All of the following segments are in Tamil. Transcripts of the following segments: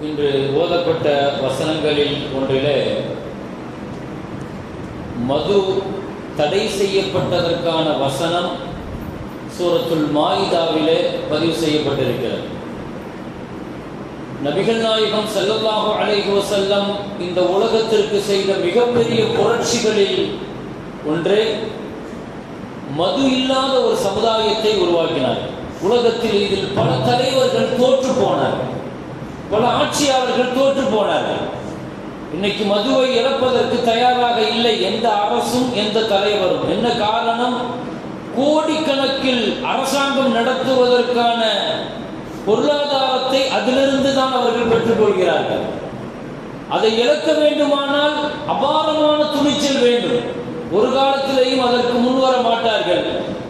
இன்று ஓதப்பட்ட வசனங்களில் ஒன்றிலே மது தடை செய்யப்பட்டதற்கான வசனம் சூரத்துல் மாயிதாவிலே பதிவு செய்யப்பட்டிருக்கிறது. நபிகள் நாயகம் ஸல்லல்லாஹு அலைஹி வஸல்லம் இந்த உலகத்திற்கு செய்த மிகப்பெரிய புரட்சிகளில் ஒன்றே மது இல்லாத ஒரு சமுதாயத்தை உருவாக்கினார். உலகத்தில் இதில் பல தலைவர்கள் தோற்று போனார்கள், பல ஆட்சியாளர்கள் தோற்று போனார்கள். இன்னைக்கு மதுவை இழப்பதற்கு தயாராக இல்லை எந்த அரசும் எந்த தலைவரும். என்ன காரணம்? கோடிக்கணக்கில் அரசாங்கம் நடத்துவதற்கான பொருளாதாரத்தை அதிலிருந்து தான் அவர்கள் பெற்றுக்கொள்கிறார்கள். அதை இழக்க வேண்டுமானால் அபாரமான துணிச்சல் வேண்டும். ஒரு காலத்திலேயும் அதற்கு முன்வர மாட்டார்கள்.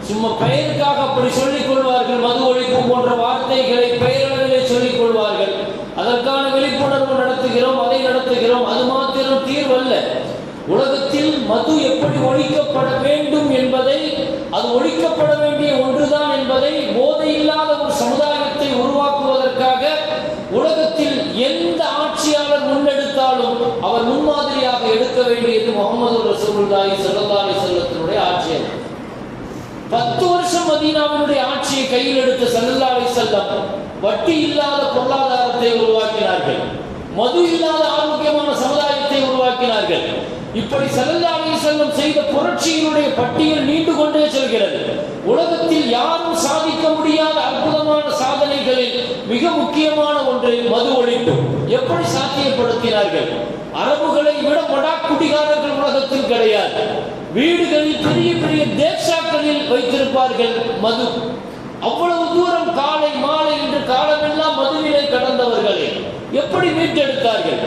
சும்மா பெயருக்காக அப்படி சொல்லிக் கொள்வார்கள். மது ஒழிப்பு போன்ற வார்த்தைகளை பெயரளவிலே சொல்லிக் கொள்வார்கள். அதற்கான விழிப்புணர்வு நடத்துகிறோம், அதை நடத்துகிறோம். அது மாத்திரம் தீர்வல்ல. உலகத்தில் மது எப்படி ஒழிக்கப்பட வேண்டும் என்பதை, அது ஒழிக்கப்பட வேண்டிய ஒன்றுதான் என்பதை, போதை இல்லாத ஒரு சமுதாயத்தை உருவாக்குவதற்காக உலகத்தில் எந்த ஆட்சியாளர் முன்னெடுத்தாலும் அவர் முன்மாதிரியாக எடுக்க வேண்டியது முஹம்மது ரசூலுல்லாஹி ஸல்லல்லாஹு அலைஹி வஸல்லத்தினுடைய ஆட்சியாளர். 10 வருஷம் மதீனாவினுடைய ஆட்சியை கையில் எடுத்த ஸல்லல்லாஹு அலைஹி வஸல்லம் வட்டி இல்லாத பொருளாதாரத்தை உருவாக்கினார்கள். மது இல்லாத ஆரோக்கியமான சமுதாயத்தை உருவாக்கினார்கள். இப்படி ஸல்லல்லாஹு அலைஹி வஸல்லம் செய்த புரட்சியினுடைய பட்டியல் நீண்டு கொண்டே செல்கிறது. உலகத்தில் யாரும் சாதிக்க முடியாத அற்புதமான சாதனைகளில் மிக முக்கியமான ஒன்று மது ஒழிப்பு. எப்படி சாத்தியப்படுத்தினார்கள்? அரபுகளை விட குடிகாரர்கள் உலகத்தில் கிடையாது. வீடுகளில் பெரிய பெரிய தேக்ஷாக்களில் வைத்திருப்பார்கள் மது. அவ்வளவு தூரம் காலை மாலை என்று காலமெல்லாம் மதுவிலே கடந்தவர்களை எப்படி மீட்டெடுத்தார்கள்?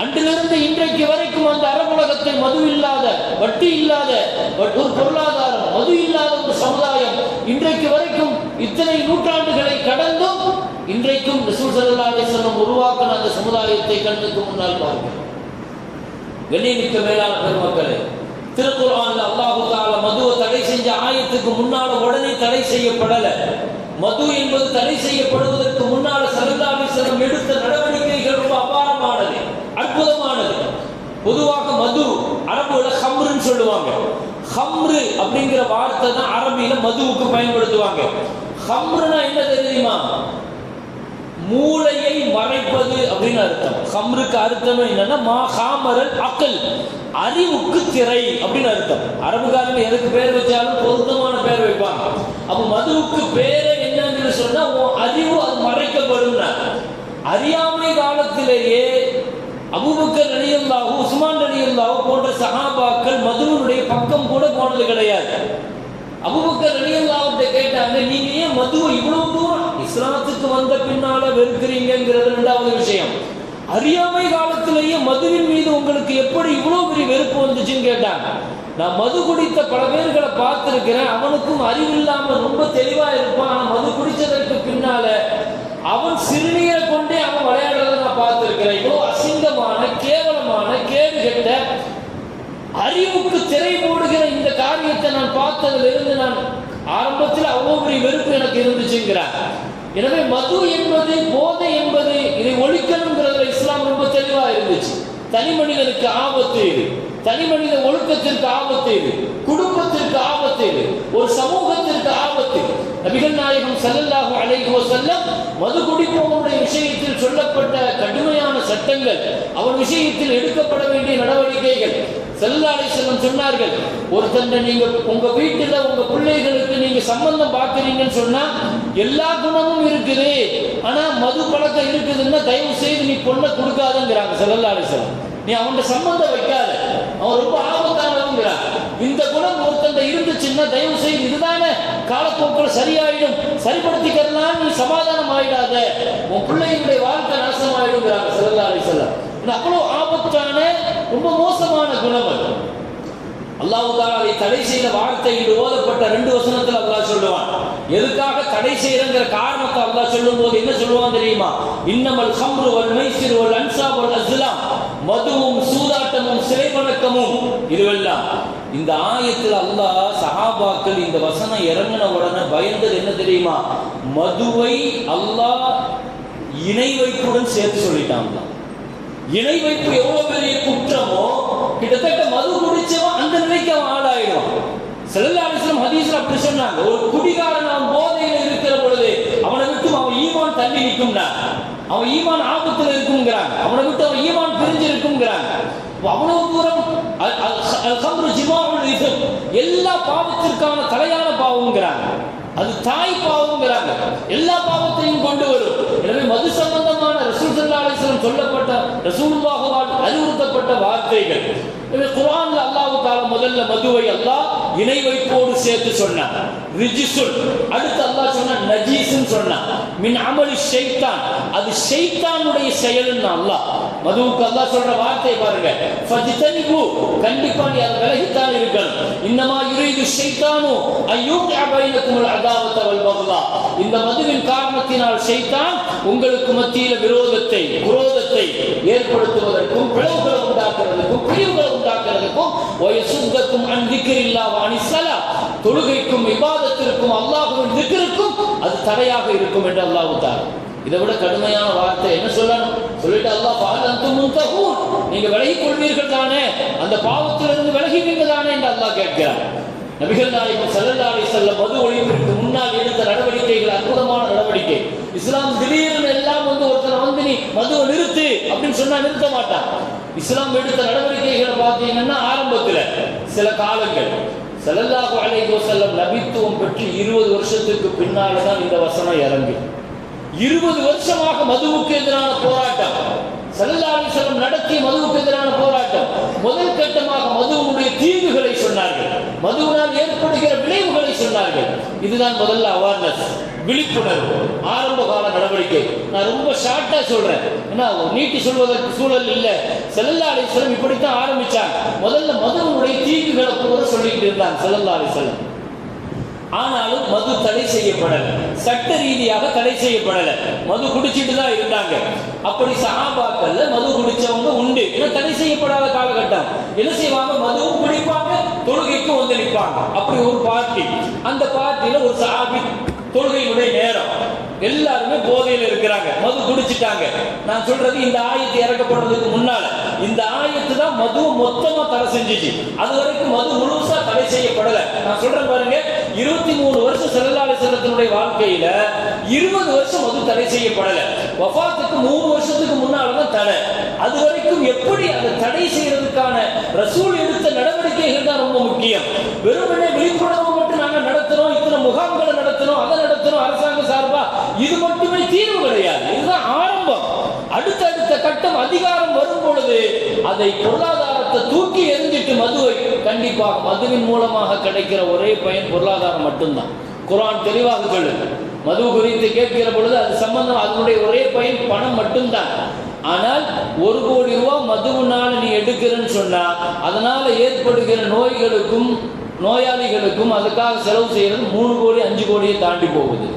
அன்றிலிருந்து இன்றைக்கு வரைக்கும் அந்த அரபுலகத்தை மது இல்லாத, வட்டி இல்லாத ஒரு பொருளாதாரம், மது இல்லாத ஒரு சமுதாயம் இன்றைக்கு வரைக்கும் இத்தனை நூற்றாண்டுகளை கடந்தும் இன்றைக்கும் ரசூல் ஸல்லல்லாஹு அலைஹி வஸல்லம் உருவாக்கின அந்த சமுதாயத்தை கண்ணுக்கு முன்னால் பார்க்கிறோம். கண்ணியமிக்க மேலான பெருமக்களே, திருக்குர்ஆன்ல அல்லாஹ் தஆலா மதுவை தடை செஞ்ச ஆயத்துக்கு முன்னால உடனே தடை செய்யப்படல. மது என்பது தடை செய்யப்படுவதற்கு முன்னால ஸல்லல்லாஹு அலைஹி வஸல்லம் எடுத்த நடவடிக்கைகள் ரொம்ப அபாரமானது, அற்புதமானது. பொதுவாக மது அரபுல ஹம்ருன்னு சொல்லுவாங்க. ஹம்ரு அப்படிங்கிற வார்த்தை தான் அரபியில மதுவுக்கு பயன்படுத்துவாங்க. ஹம்ருனா என்ன தெரியுமா? மூளையை மறைப்பது அப்படின்னு அர்த்தம். ஹம்ருக்கு அர்த்தம் என்னன்னா மா ஹாமரல் அக்கல், அறிவுக்கு திரை அப்படின்னு அர்த்தம். அரபுக்காரங்க எதுக்கு பேர் வச்சாலும் பொருத்தமான பேர் வைப்பாங்க. அப்ப மதுவுக்கு பேரை என்னன்னு சொன்னா அறிவு அது மறைக்கப்படும். அறியாமை காலத்திலேயே அபூபக்கர் ரலியல்லாஹு, உஸ்மான் ரலியல்லாஹு போன்ற சஹாபாக்கள் மதுவினுடைய பக்கம் கூட போனது கிடையாது. அபூபக்கர் ரலியல்லாஹு கேட்டாங்க, நீங்க ஏன் மதுவை இவ்வளவு தூரம் இஸ்லாத்துக்கு வந்த பின்னால வெறுக்கிறீங்கிறது ரெண்டாவது விஷயம். அறியாமை காலத்திலேயே மதுவின் மீது உங்களுக்கு எப்படி இவ்வளவு பெரிய வெறுப்பு வந்துச்சுன்னு கேட்டாங்க. நான் மது குடித்த பல பேர்களை பார்த்திருக்கிறேன். அவனுக்கும் அறிவில்லாம ரொம்ப தெளிவா இருப்பான். ஆனா மது குடிச்சதற்கு பின்னால அவன் சிறுநீரை கொண்டே அவன் விளையாடுறதை நான் பார்த்திருக்கிறேன். இவ்வளவு அசிங்கமான, கேவலமான, கேடு கெட்ட, அறிவுக்கு திரை போடுகிற இந்த காரியத்தை நான் பார்த்ததுல இருந்து நான் ஆரம்பத்தில் அவ்வளவு பெரிய வெறுப்பு எனக்கு இருந்துச்சுங்கிறார். எனவே மது என்பது, போதை என்பது, இதை ஒழிக்கணுங்கிறதுல இஸ்லாம் ரொம்ப தெளிவா இருந்துச்சு. தனி மனிதனுக்கு ஆபத்து இது, தனி மனித ஒழுக்கத்திற்கு ஆபத்து இது, குடும்பத்திற்கு ஆபத்து இது, ஒரு சமூகத்திற்கு ஆபத்து. நபிகள் நாயகம் ஸல்லல்லாஹு அலைஹி வஸல்லம் மது குடிப்பவனுடைய விஷயத்தில் சொல்லப்பட்ட கடுமையான சட்டங்கள், அவன் விஷயத்தில் எடுக்கப்பட வேண்டிய நடவடிக்கைகள் ஸல்லல்லாஹு அலைஹி வஸல்லம் சொன்னார்கள். ஒருத்தண்ட நீங்க உங்க வீட்டுல உங்க பிள்ளைகளுக்கு நீங்க சம்பந்தம் பார்க்கறீங்கன்னு சொன்னா எல்லா குணமும் இருக்குது, ஆனா மது பழக்கம் இருக்குதுன்னா தயவு செய்து நீ பொண்ணை கொடுக்காதங்கிறாங்க ஸல்லல்லாஹு அலைஹி வஸல்லம். நீ அவன் சம்பந்தம் வைக்காத, அவன் ரொம்ப ஆபத்தானவங்கிறான். இந்த குணம் ஒருத்தண்ட இருந்துச்சுன்னா தயவு செய்து, இதுதானே காலப்போக்கில் சரியாயிடும், சரிப்படுத்திக்கலாம், நீ சமாதானம் ஆயிடாத, உன் பிள்ளைகளுடைய வாழ்க்கை நாசம் ஆயிடுங்கிறாங்க ஸல்லல்லாஹு அலைஹி வஸல்லம். அவ்வளவு ஆபத்தான, ரொம்ப மோசமான குணம் அது. அல்லாஹ் தஆலா அதை தடை செய்த வார்த்தையில் ஓதப்பட்ட 2 வசனத்தில் அல்லாஹ் சொல்லுவான். எதுக்காக தடை செய்யறங்கிற காரணத்தை அல்லாஹ் சொல்லும் போது என்ன சொல்லுவான் தெரியுமா? இன்னமல் ஹம்ரு வல் மைசிர் வல் அன்சாப் வல் அஸ்லாம், மதுவும் சூதாட்டமும் சிலை வணக்கமும் இதுவெல்லாம். இந்த ஆயத்தில் அல்லாஹ் சஹாபாக்கள் இந்த வசனம் இறங்கின உடனே பயந்தது என்ன தெரியுமா? மதுவை அல்லாஹ் இணை வைப்புடன் சேர்த்து சொல்லிட்டாங்க. இணை வைப்பு எவ்வளவு பெரிய குற்றமோ, கிட்டத்தட்ட மது குடிச்சவன் அந்த நிலைக்கு அவன் ஆளாயிடுவான். ஸல்லல்லாஹு அலைஹி வஸல்லம் ஹதீஸ்ல அப்படி சொன்னாங்க, ஒரு குடிகாரன் அவன் போதையில இருக்கிற பொழுது அவனை விட்டு அவன் ஈமான் தள்ளி நிற்கும்னா, அவன் ஈமான் ஆபத்துல இருக்குங்கிறாங்க, அவனை விட்டு அவன் ஈமான் பிரிஞ்சு இருக்குங்கிறாங்க. அவ்வளவு தூரம் அல்-ஹம்ரு ஜிமாஉல் இஸ்ம், எல்லா பாவத்திற்கான தலையான பாவம்ங்கிறாங்க. அது தாய் பாவம்ங்கிறாங்க, எல்லா பாவத்தையும் கொண்டு வரும். எனவே மது சம்பந்தமான ரசூல் ஸல்லல்லாஹு அலைஹி வஸல்லம் சொல்லப்பட்ட, ரசூலுல்லாஹ்வால் அறிவுறுத்தப்பட்ட வார்த்தைகள். எனவே குர்ஆன்ல அல்லாஹ் தஆலா முதல்ல மதுவை அல்லாஹ் இணை வைப்போடு சேர்த்து சொன்னான், ரிஜிசுன். அடுத்து அல்லாஹ் சொன்னான் நஜீஸ்னு சொன்னான், மின் அமலி ஷைத்தான், அது ஷைத்தானுடைய செயல்னு அல்லாஹ். மதுவுக்கு அல்லாஹ் சொல்ற வார்த்தை பாருங்க, ஃபஜ்தனிபு, கண்டிப்பா நீ அதை விலகித்தான் இருக்கணும். இன்னமா யுரீது ஷைத்தானு அய்யூகிஅ பைனகுமுல் அதாவத வல் பக்தா, இந்த மதுவின் காரணத்தினால் ஷைத்தான் உங்களுக்கு மத்தியில் விரோதத்தை, குரோதத்தை ஏற்படுத்துவதற்கும், பிளவுகளை உண்டாக்குறதுக்கும், பிரிவுகளை உண்டாக்குறதுக்கும், வயசுத்தக்கும் அன் திக்ரில்லாஹ் வ அனிஸ்ஸலா, தொழுகைக்கும் இபாதத்திற்கும் அல்லாஹ்வின் திக்ருக்கும் அது தடையாக இருக்கும் என்று அல்லாஹ் தஆலா. இதை விட கடுமையான வார்த்தை என்ன சொல்லணும்? சொல்லிட்டு அல்லாஹ் ஃபஹல் அன்தும் முன்தஹூன், நீங்க விலகிக் கொள்வீர்கள் தானே, அந்த பாவத்திலிருந்து விலகுவீர்கள் தானே என்று அல்லாஹ் கேட்கிறார். நபிகள் நாயகம் ஸல்லல்லாஹு அலைஹி வஸல்லம் மது ஒழிப்பிற்கு முன்னால் எடுத்த நடவடிக்கைகள் அற்புதமான நடவடிக்கை. இஸ்லாம் திடீர்னு எல்லாம் ஒருத்தர் நீ மதுவை நிறுத்து அப்படின்னு சொன்னா நிறுத்த மாட்டான். இஸ்லாம் எடுத்த நடவடிக்கைகளை பார்த்தீங்கன்னா ஆரம்பத்தில் சில காலங்கள், ஸல்லல்லாஹு அலைஹி வஸல்லம் நபித்துவம் பெற்று 20 வருஷத்துக்கு பின்னால தான் இந்த வசனம் இறங்கு. 20 வருஷமாக மதுவுக்கு எதிரான போராட்டம், ஸல்லல்லாஹு அலைஹி வஸல்லம் நடத்திய மதுவுக்கு எதிரான போராட்டம். முதல் கட்டமாக மதுவுடைய தீங்குகளை சொன்னார்கள், மதுவினால் ஏற்படுகிற விளைவுகளை சொன்னார்கள். இதுதான் முதல்ல அவேர்னஸ், விழிப்புணர்வு, ஆரம்ப கால நடவடிக்கை. நான் ரொம்ப ஷார்ட்டா சொல்றேன், ஏன்னா நீட்டி சொல்வதற்கு சூழல் இல்லை. ஸல்லல்லாஹு அலைஹி வஸல்லம் இப்படித்தான் ஆரம்பிச்சாங்க. முதல்ல மதுவுடைய தீங்குகளை கூட சொல்லிட்டு இருந்தாங்க ஸல்லல்லாஹு அலைஹி வஸல்லம். ஆனாலும் மது தடை செய்யப்படலை, சட்ட ரீதியாக தடை செய்யப்படலை, மது குடிச்சிட்டு தான் இருந்தாங்க. அப்படி சஹாபாக்கள்ல மது குடிச்சவங்க உண்டு, ஏன்னா தடை செய்யப்படாத காலகட்டம். என்ன செய்வாங்க? மதுவும் குடிப்பாங்க, தொழுகைக்கு வந்து நிற்பாங்க. அப்படி ஒரு பார்ட்டி, அந்த பார்ட்டியில ஒரு சஹாபி, தொழுகையுடைய நேரம், எல்லாருமே போதையில் இருக்கிறாங்க, மது குடிச்சிட்டாங்க. நான் சொல்றது இந்த ஆயத்து இறக்கப்படுறதுக்கு முன்னால, இந்த ஆயத்து தான் மதுவை மொத்தமா தடை செஞ்சிச்சு. அது வரைக்கும் மது முழுசா தடை செய்யப்படல. நான் சொல்றேன் பாருங்க, 23 வருஷம் ஸல்லல்லாஹு அலைஹி வஸல்லத்தினுடைய வாழ்க்கையில 20 வருஷம் மது தடை செய்யப்படல. வஃபாத்துக்கு 3 வருஷத்துக்கு முன்னால்தான் தடை. அது வரைக்கும் எப்படி அதை தடை செய்யறதுக்கான ரசூல் எடுத்த நடவடிக்கைகள் தான் ரொம்ப முக்கியம். வெறுமனே விழிப்புணர்வு மட்டும் நாங்க நடத்துறோம், இத்தனை முகாம்களை நடத்துறோம், அதை நடத்துறோம் அரசாங்க சார்பா, இது மட்டுமே தீர்வு கிடையாது. இதுதான் ஆரம்பம். அடுத்தடுத்த கட்டம் அதிகாரம் வரும் பொழுது அதை பொருளாதாரத்தை தூக்கி எறிஞ்சிட்டு மதுவை, கண்டிப்பாக மதுவின் மூலமாக கிடைக்கிற ஒரே பயன் பொருளாதாரம் மட்டும்தான். குர்ஆன் தெளிவாக சொல்லுது. மது குறித்து கேட்கிற பொழுது அது சம்பந்தம், அதனுடைய ஒரே பயன் பணம் மட்டும்தான். ஆனால் 1 கோடி ரூபாய் மதுவினால நீ எடுக்கிறன்னு சொன்னா அதனால ஏற்படுகிற நோய்களுக்கும் நோயாளிகளுக்கும் அதுக்காக செலவு செய்யறது 3 கோடி 5 கோடியை தாண்டி போகுது.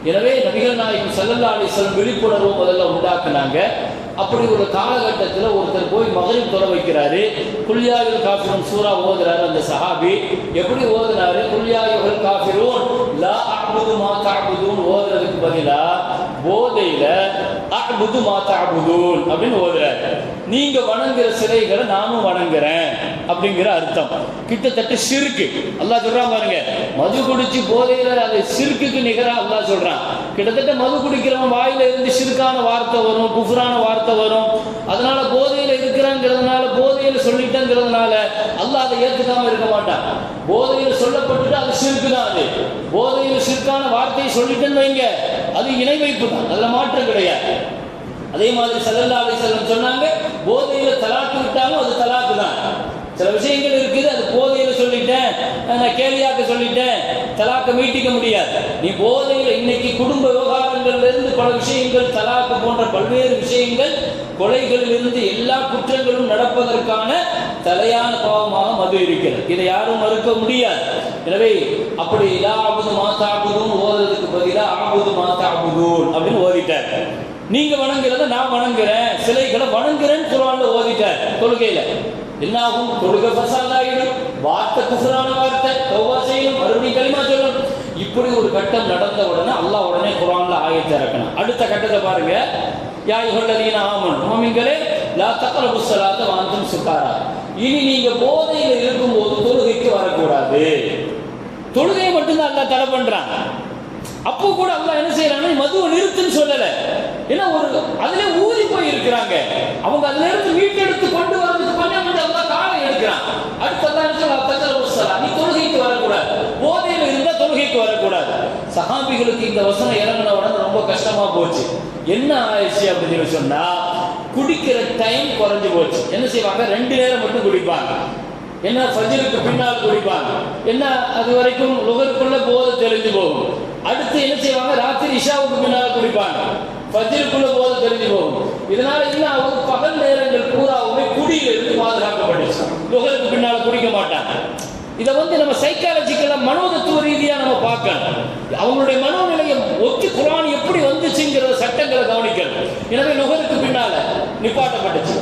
எனவே நபிகள் நாயகம் ஸல்லல்லாஹு அலைஹி வஸல்லம் விழிப்புணர்வு முதல்ல உண்டாக்குனாங்க. அப்படி ஒரு காலகட்டத்தில் ஒருத்தர் போய் மகரிப் தொழ வைக்கிறாரு, குல்யாயுல் காஃபிரூன் சூரா ஓதுறாரு. அந்த சஹாபி எப்படி ஓதுனாரு? குல்யாயுல் காஃபிரூன் லா அஅ்புது மா தஅ்புதூன் ஓதுறதுக்கு பதிலா போதையில அஅ்புது மா தஅ்புதூன் அப்படின்னு ஓதுறாரு. நீங்க வணங்குற சிலைகளை நானும் வணங்குறேன் அப்படிங்கிற அர்த்தம். கிட்டத்தட்ட ஷிர்க். அல்லாஹ் சொல்றான் பாருங்க, மது குடிச்சு போதையில அது ஷிர்க்குக்கு நிகரா அல்லாஹ் சொல்றான். கிட்டத்தட்ட மது குடிக்கிறவன் வாயில இருந்து ஷிர்கான வார்த்தை வரும், குஃப்ரான வார்த்தை வரும். அதனால போதையில இருக்கிறாங்கிறதுனால, போதையில சொல்லிட்டேங்கிறதுனால அல்லாஹ் அதை ஏற்றுக்காம இருக்க மாட்டான். போதையில சொல்லப்பட்டுட்டு அது ஷிர்க் தான். அது போதையில ஷிர்கான வார்த்தையை சொல்லிட்டேன்னு வைங்க, அது இணை வைப்பு தான், அதுல மாற்றம் கிடையாது. அதே மாதிரி ஸல்லல்லாஹு அலைஹி வஸல்லம் சொன்னாங்க, போதையில தலாக்கு விட்டாலும் அது தலாக்கு தான். சில விஷயங்கள் இருக்குது, அது போதையில சொல்லிட்டேன், நான் கேலியாக்க சொல்லிட்டேன், தலாக்க மீட்டிக்க முடியாது. நீ போதையில இன்னைக்கு குடும்ப விவகாரங்கள்ல இருந்து பல விஷயங்கள், தலாக்கு போன்ற பல்வேறு விஷயங்கள், கொலைகளில் இருந்து எல்லா குற்றங்களும் நடப்பதற்கான தலையான பாவமாக மது இருக்கிறது. இதை யாரும் மறுக்க முடியாது. எனவே அப்படி லா அஅ்புது மா தஅ்புதூன் ஓதுறதுக்கு பதிலா அஅ்புது மா தஅ்புதூன் அப்படின்னு ஓதிட்டார். நீங்க வணங்குறத நான் வணங்குறேன், சிலைகளை வணங்குறேன்னு குர்ஆன்ல ஓதிட்டார். தொழுகையில என்னாகும்? தொழுகை ஃபசாதாயிடும், வார்த்தை குஃப்ரான வார்த்தை, தௌபா செய்யணும், மறுபடியும் கலிமா சொல்லணும். இப்படி ஒரு கட்டம் நடந்த உடனே அல்லாஹ் உடனே குர்ஆன்ல ஆயத்தை இறக்கணும். அடுத்த கட்டத்தை பாருங்க, யா அய்யுஹல்லதீன ஆமனூ, முஃமின்களே, லா தக்ரபுஸ் ஸலாத்த வ அன்தும் சுகாரா, இனி நீங்க போதையில் இருக்கும்போது தொழுகைக்கு வரக்கூடாது. தொழுகையை மட்டும்தான் அல்லாஹ் தடை பண்றான். அப்போ கூட அல்லாஹ் என்ன செய்யறாங்க, மதுவை நிறுத்துன்னு சொல்லல. ஏன்னா ஒரு அதுல ஊறி போய் இருக்கிறாங்க அவங்க, அதுல இருந்து மீட்டெடுத்து கொண்டு வரதுக்கு கொஞ்சம் அல்லாஹ் காலை எடுக்கிறான். அடுத்து அல்லாஹ் என்ன சொல்றான், தக்ரபுஸ் ஸலாத், நீ தொழுகைக்கு வரக்கூடாது, போதையில் இருந்தா தொழுகைக்கு வரக்கூடாது. சஹாபிகளுக்கு இந்த வசனம் இறங்கின உடனே ரொம்ப கஷ்டமா போச்சு. என்ன ஆயிடுச்சு அப்படின்னு சொன்னா, குடிக்கிற டைம் குறைஞ்சு போச்சு. என்ன செய்வாங்க, 2 நேரம் மட்டும் குடிப்பாங்க. என்ன ஃபஜ்ருக்கு பின்னால் குடிப்பாங்க. என்ன அது வரைக்கும் லுகருக்குள்ள போதை தெளிஞ்சு போகும். அடுத்து என்ன செய்வாங்க, ராத்திரி இஷாவுக்கு பின்னால் குடிப்பாங்க. ஃபஜ்ருக்குள்ள போதை தெளிஞ்சு போகும். இதனால என்ன ஆகும், பகல் நேரங்கள் பூராவுமே குடியிலிருந்து பாதுகாக்கப்பட்டுச்சு. லுகருக்கு பின்னால் குடிக்க மாட்டாங்க. இதை நம்ம சைக்காலஜிக்கலா மனோதத்துவ ரீதியா நம்ம பார்க்கணும். அவங்களுடைய மனோநிலையை ஒத்தி குர்ஆன் எப்படி வந்துச்சுங்கிற சட்டங்களை கவனிக்கணும். எனவே லுகருக்கு பின்னால நிப்பாட்டப்பட்டுச்சு,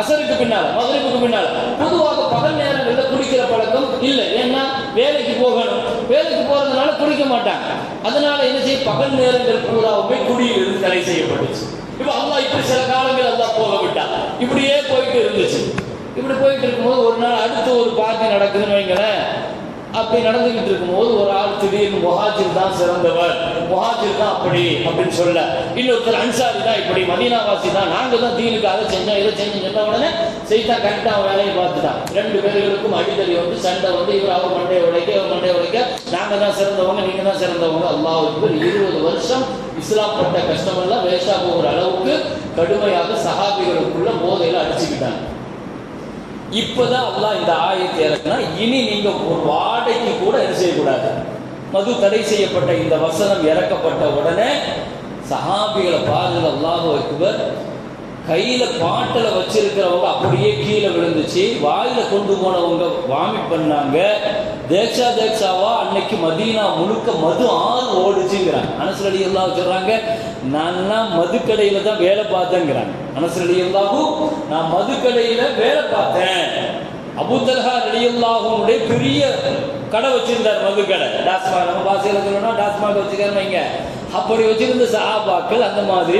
அசருக்கு பின்னால, மக்ரிபுக்கு பின்னால. பொதுவாக பகல் நேரங்களில் குடிக்கிற பழக்கம் இல்லை. ஏன்னா வேலைக்கு போகணும், வேலைக்கு போறதுனால குடிக்க மாட்டாங்க. அதனால என்ன செய்ய, பகல் நேரங்கள் பூராவுமே குடியிலிருந்து தடை செய்யப்பட்டுச்சு. இப்ப அல்லாஹ் இப்படி சில காலங்கள் அல்லாஹ் போக விட்டான். இப்படியே போயிட்டு இருந்துச்சு. இப்படி போயிட்டு இருக்கும்போது ஒரு நாள் அடுத்து ஒரு பார்ட்டி நடக்குதுன்னு வைங்களேன். அப்படி நடந்துகிட்டு இருக்கும்போது ஒரு ஆள் திடீர்னு முஹாஜிர் தான் சிறந்தவர், முஹாஜிர் தான் அப்படி அப்படின்னு சொல்ல, இன்னொருத்தர் அன்சாரி தான் இப்படி, மதீனாவாசி தான், நாங்க தான் தீனுக்கு அதை செஞ்சோம் இதை செஞ்சோம் சொன்ன உடனே செய்தா கரெக்டா வேலையை பார்த்துட்டான். 2 பேர்களுக்கும் அடித்தடி வந்து சண்டை வந்து, இவர் அவர் மண்டையை உடைக்க, அவர் மண்டையை உடைக்க, நாங்க தான் சிறந்தவங்க நீங்க தான் சிறந்தவங்க. அல்லாஹ் அக்பர். 20 வருஷம் இஸ்லாம் பட்ட கஷ்டமெல்லாம் வேஸ்டா போகிற அளவுக்கு கடுமையாக சஹாபிகளுக்குள்ள போதையில அடிச்சுக்கிட்டாங்க. இப்பதான் அல்லாஹ் இந்த ஆயத்தை இறக்குனா, இனி நீங்க ஒரு வாடைக்கு கூட என்ன செய்யக்கூடாது. மது தடை செய்யப்பட்ட இந்த வசனம் இறக்கப்பட்ட உடனே சஹாபிகளை பாருங்க, அல்லாஹ் அக்பர், கையில பாட்டில வச்சிருக்கிறவங்க அப்படியே கீழே விழுந்துச்சு, வாயில கொண்டு போனவங்க வாமிட் பண்ணாங்க. தேக்ஷாவா அன்னைக்கு மதீனா முழுக்க மது ஆறு ஓடுச்சுங்கிறாங்க. அனஸ் ரலியல்லாஹு சொல்றாங்க, நான் மதுக்கடையில தான் வேலை பார்த்தேங்கிறாங்க. அனஸ் ரலியல்லாஹு, நான் மதுக்கடையில வேலை பார்த்தேன். அபூ தல்ஹா ரலியல்லாஹுடைய பெரிய கடை வச்சிருந்தார், மதுக்கடை. டாஸ்மாக், நம்ம பாசையில சொல்லணும்னா டாஸ்மாக் வச்சுக்காரு வைங்க. அப்படி வச்சிருந்த சஹாபாக்கள் அந்த மாதிரி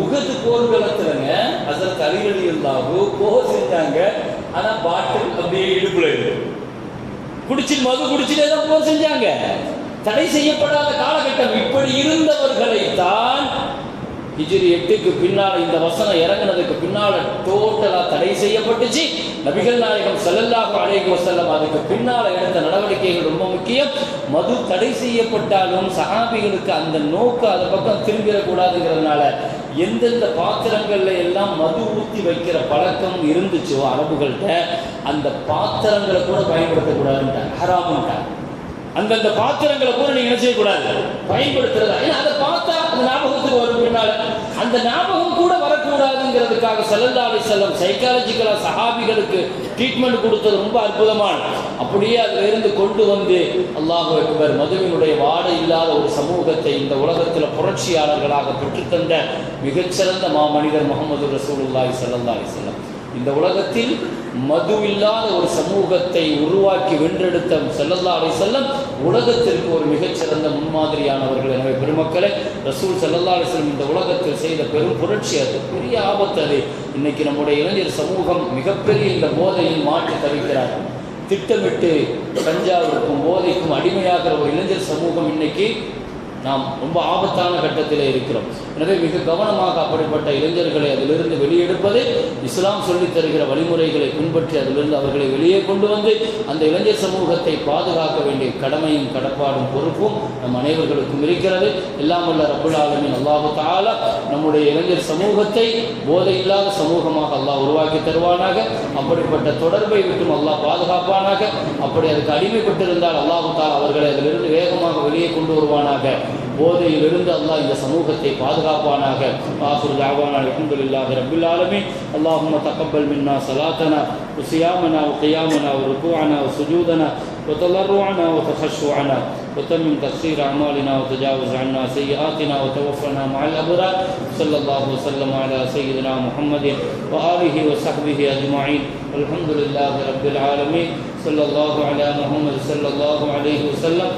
உஹது போர்க்களத்துலங்க ஹஸரத் அலி ரலியல்லாஹு போர் செஞ்சாங்க. ஆனா பாட்டில் அப்படியே இடுப்புல இருக்கு, மது குடிச்சிட்டே தான் போர் செஞ்சாங்க. தடை செய்யப்படாத காலகட்டம். இப்படி இருந்தவர்களை தான் ஹிஜ்ரி 8க்கு பின்னால இந்த வசனம் இறங்கினதுக்கு பின்னால டோட்டலா தடை செய்யப்பட்டுச்சு. நபிகள் நாயகம் ஸல்லல்லாஹு அலைஹி வஸல்லம் அதுக்கு பின்னால எடுத்த நடவடிக்கைகள் ரொம்ப முக்கியம். மது தடை செய்யப்பட்டாலும் சஹாபிகளுக்கு அந்த நோக்கு அதை பக்கம் திரும்பிடக்கூடாதுங்கிறதுனால எந்தெந்த பாத்திரங்கள்ல எல்லாம் மது ஊற்றி வைக்கிற பழக்கம் இருந்துச்சோ அரபுகள்கிட்ட, அந்த பாத்திரங்களை கூட பயன்படுத்தக்கூடாதுன்ட்டாங்க, ஹராமுன்ட்டாங்க. அந்தந்த பாத்திரங்களை கூட நீங்க என்ன செய்யக்கூடாது, பயன்படுத்துறதா. ஏன்னா அதை பார்த்தா அந்த ஞாபகத்துக்கு வரும். பின்னால அந்த ஞாபகம் கூட வரக்கூடாதுங்கிறதுக்காக ஸல்லல்லாஹு அலைஹி வஸல்லம் சைக்காலஜிக்கலா சஹாபிகளுக்கு ட்ரீட்மெண்ட் கொடுத்தது ரொம்ப அற்புதமான. அப்படியே அதுல இருந்து கொண்டு வந்து அல்லாஹு அக்பர், மதுவினுடைய வாடை இல்லாத ஒரு சமூகத்தை இந்த உலகத்தில் புரட்சியாளர்களாக பெற்றுத்தந்த மிகச்சிறந்த மாமனிதர் முஹம்மது ரசூலுல்லாஹி ஸல்லல்லாஹு அலைஹி வஸல்லம். இந்த உலகத்தில் மது இல்லாத ஒரு சமூகத்தை உருவாக்கி வென்றெடுத்த ஸல்லல்லாஹு அலைஹி வஸல்லம் உலகத்திற்கு ஒரு மிகச்சிறந்த முன்மாதிரியானவர்கள். எனவே பெருமக்களே, ரசூல் ஸல்லல்லாஹு அலைஹி வஸல்லம் இந்த உலகத்தில் செய்த பெரும் புரட்சி, அது பெரிய ஆபத்து. அது இன்னைக்கு நம்முடைய இளைஞர் சமூகம் மிகப்பெரிய இந்த போதையில் மாற்றி தவிக்கிறார். திட்டமிட்டு கஞ்சாவிற்கும் போதைக்கும் அடிமையாகிற ஒரு இளைஞர் சமூகம் இன்னைக்கு நாம் ரொம்ப ஆபத்தான கட்டத்தில் இருக்கிறோம். எனவே மிக கவனமாக அப்படிப்பட்ட இளைஞர்களை அதிலிருந்து வெளியெடுப்பது, இஸ்லாம் சொல்லித் தருகிற வழிமுறைகளை பின்பற்றி அதிலிருந்து அவர்களை வெளியே கொண்டு வந்து அந்த இளைஞர் சமூகத்தை பாதுகாக்க வேண்டிய கடமையும் கடப்பாடும் பொறுப்பும் நம் அனைவர்களுக்கும் இருக்கிறது. எல்லாம் வல்ல ரப்புல் ஆலமீன் அல்லாஹு தஆலா நம்முடைய இளைஞர் சமூகத்தை போதை இல்லாத சமூகமாக அல்லாஹ் உருவாக்கி தருவானாக. அப்படிப்பட்ட தொடர்பை விட்டும் அல்லாஹ் பாதுகாப்பானாக. அப்படி அதுக்கு அடிமைப்பட்டிருந்தால் அல்லாஹு தஆலா அவர்களை அதிலிருந்து வேகமாக வெளியே கொண்டு வருவானாக. போதையிலிருந்து அல்லாஹ் இந்த சமூகத்தை பாதுகாப்பானாக. ஆகிரு தஅவானா அல்ஹம்துலில்லாஹி ரப்பில் ஆலமீன். அல்லாஹும்ம தகப்பல் மின்னா ஸலாத்தனா வ ஸியாமனா வ கியாமனா வ ருகூஅனா வ சுஜூதனா وتضرعنا وتخشعنا، وتمم تقصير أعمالنا وتجاوز عنا سيئاتنا وتوفنا مع الأبرار. صلى الله وسلم على سيدنا محمد وآله وصحبه أجمعين، والحمد لله رب العالمين. صلى الله على محمد صلى الله عليه وسلم.